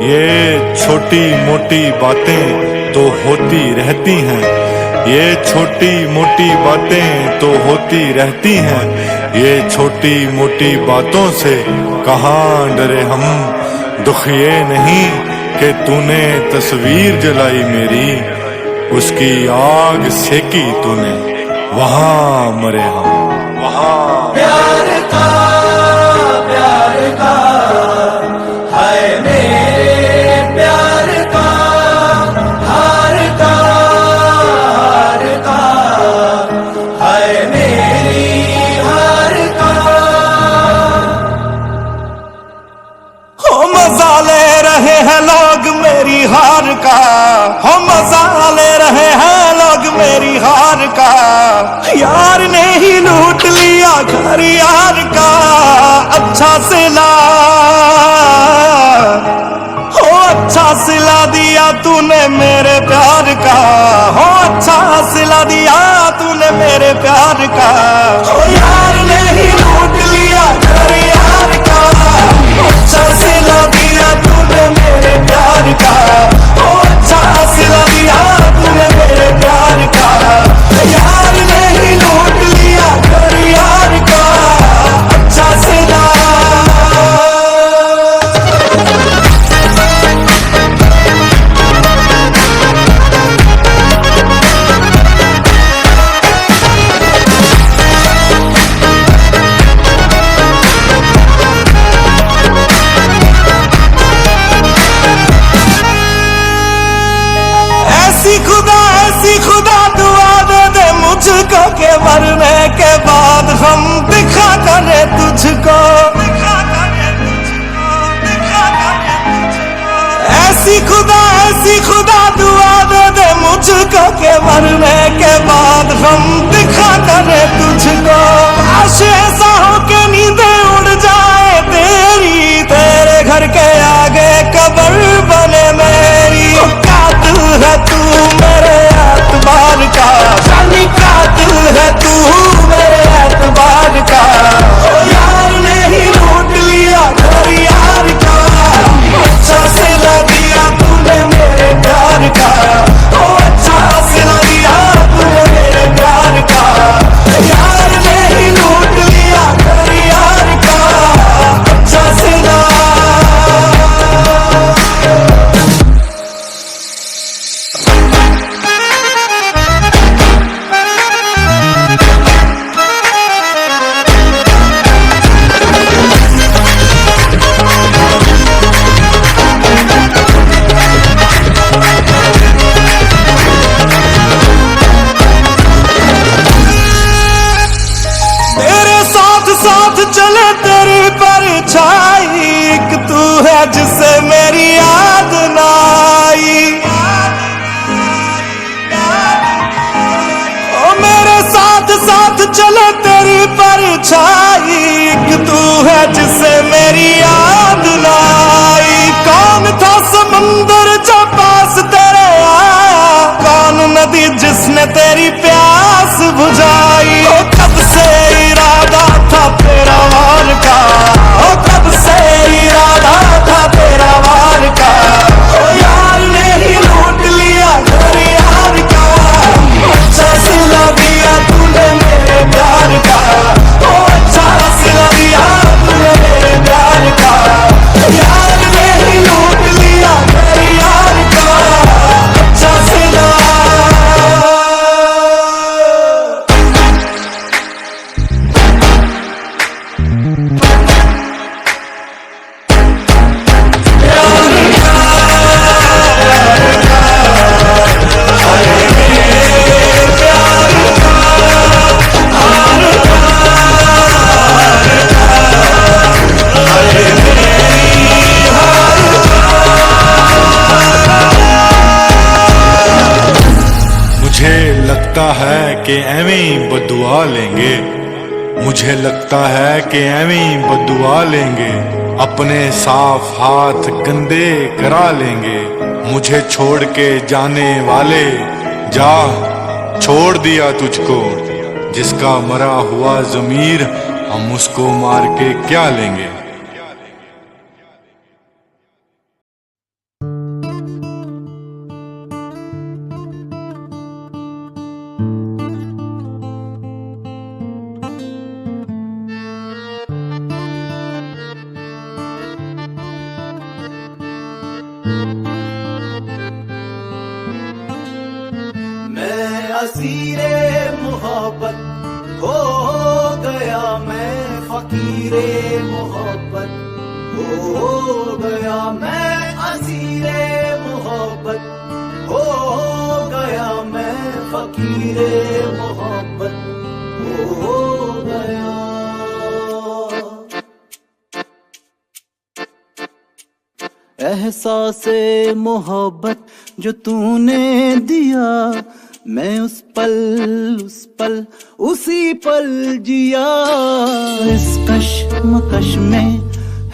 ये छोटी मोटी बातें तो होती रहती हैं, ये छोटी मोटी बातें तो होती रहती हैं। ये छोटी मोटी बातों से कहाँ डरे हम, दुख ये नहीं कि तूने तस्वीर जलाई मेरी, उसकी आग सेकी तूने, वहां मरे हम, वहां। प्यार का है मेरे प्यार का हार का है मेरी हार का। हो मजा ले रहे हैं लोग मेरी हार का, हो मजा ले रहे हैं लोग मेरी हार का। यार ने ही लूट लिया घर यार का, अच्छा सिला हो अच्छा सिला दिया तूने मेरे प्यार का, हो अच्छा सिला दिया तूने मेरे प्यार का। हो यार ने ही लूट लिया घर यार का, अच्छा सिला दिया तूने मेरे प्यार का, हो अच्छा सिला दिया तूने मेरे प्यार का। यार ने ही लूट लिया घर यार का, अच्छा सिला। ऐसी खुदा दुआ दे दे मुझको के मरने के बाद हम दिखा करें तुझको, ऐसी खुदा दुआ दे दे मुझको के मरने के बाद हम दिखा करें तुझको। काश ऐसा हो के नींदें उड़ जाए तेरी, तेरे घर के आगे कब्र बने मेरी। कातिल है तू मेरे एतबार का, जानी कातिल है तू मेरे एतबार का। ओ यार ने ही लूट लिया घर यार का, अच्छा सिला दिया तूने मेरे प्यार का, ओ अच्छा सिला दिया तूने मेरे प्यार का। यार ने ही लूट लिया घर यार का, अच्छा सिला। साथ चले तेरी परछाई, एक तू है जिससे मेरी याद ना आई। ओ मेरे साथ साथ चले तेरी परछाई, एक तू है जिससे मेरी याद ना आई। कौन था समुंदर जो पास तेरे आया, कौन नदी जिसने तेरी प्यास बुझाई। ओ कब से इरादा था तेरा वार का, ओ कब से इरादा था तेरा वार का। ओ यार ने ही लूट लिया घर यार का, अच्छा सिला दिया तूने मेरे प्यार का, ओ अच्छा सिला दिया तूने मेरे प्यार का। यार ने ही लूट लिया घर यार का, अच्छा सिला। लगता है कि एवें बदुआ लेंगे, मुझे लगता है कि एवें बदुआ लेंगे। अपने साफ हाथ गंदे करा लेंगे, मुझे छोड़ के जाने वाले। जा छोड़ दिया तुझको, जिसका मरा हुआ ज़मीर हम उसको मार के क्या लेंगे। असीरे मोहब्बत हो गया मैं फकीरे मोहब्बत हो गया मैं असीरे मोहब्बत हो गया मैं फकीरे मोहब्बत हो गया। एहसासे मोहब्बत जो तूने दिया, मैं उस पल उसी पल जिया। इस कश्मकश में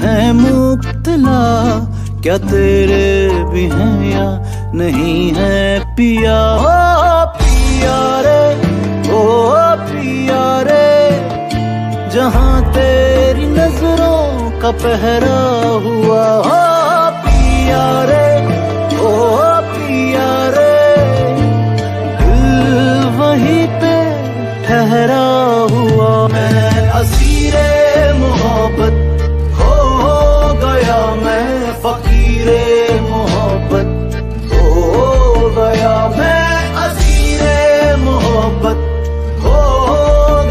है मुब्तला, क्या तेरे भी हैं या नहीं है पिया। ओ पिया रे, ओ पिया रे, जहाँ तेरी नजरों का पहरा हुआ। ओ पिया रे, ओ पिया रे, दिल वहीं पे ठहरा हुआ। मैं असीरे मोहब्बत हो गया मैं फकीरे मोहब्बत हो गया मैं असीरे मोहब्बत हो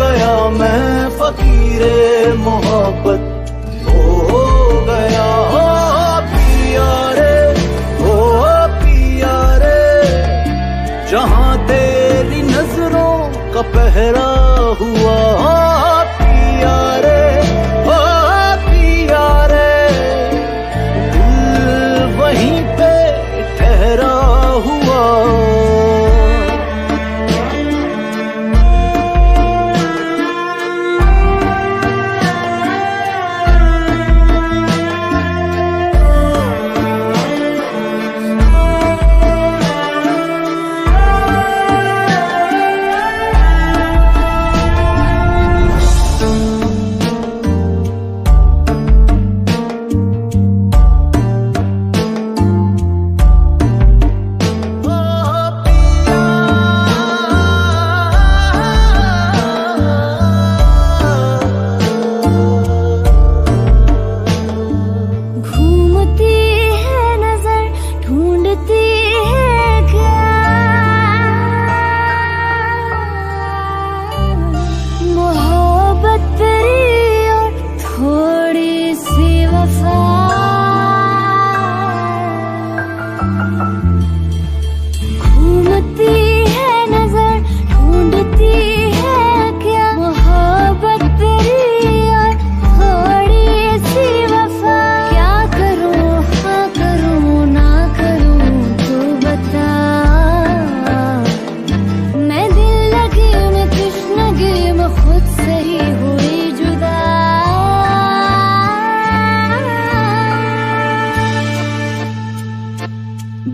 गया मैं फकीरे मोहब्बत हो गया। ओ पिया रे, ओ पिया रे, जहाँ तेरी नजरों का पहरा हुआ। ओ पिया रे, ओ पिया रे, दिल वहीं पे ठहरा हुआ।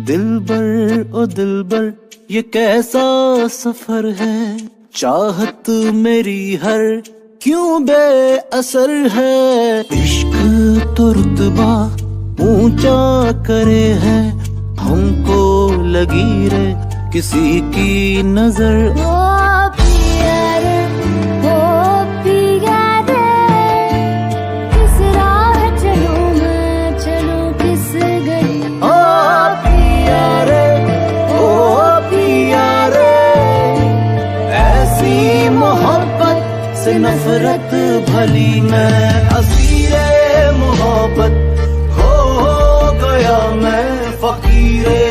दिलबर ओ दिलबर, ये कैसा सफर है। चाहत मेरी हर क्यों बेअसर है। इश्क तो रुतबा ऊंचा करे है, हमको लगी रे किसी की नजर। ओ पिया रे, ओ पिया रे, किस राह चलूं मैं, चलूं किस गली। ओ पिया रे, ओ पिया रे, ऐसी मोहब्बत से नफरत भली। मैं असीरे मोहब्बत हो गया मैं फकीरे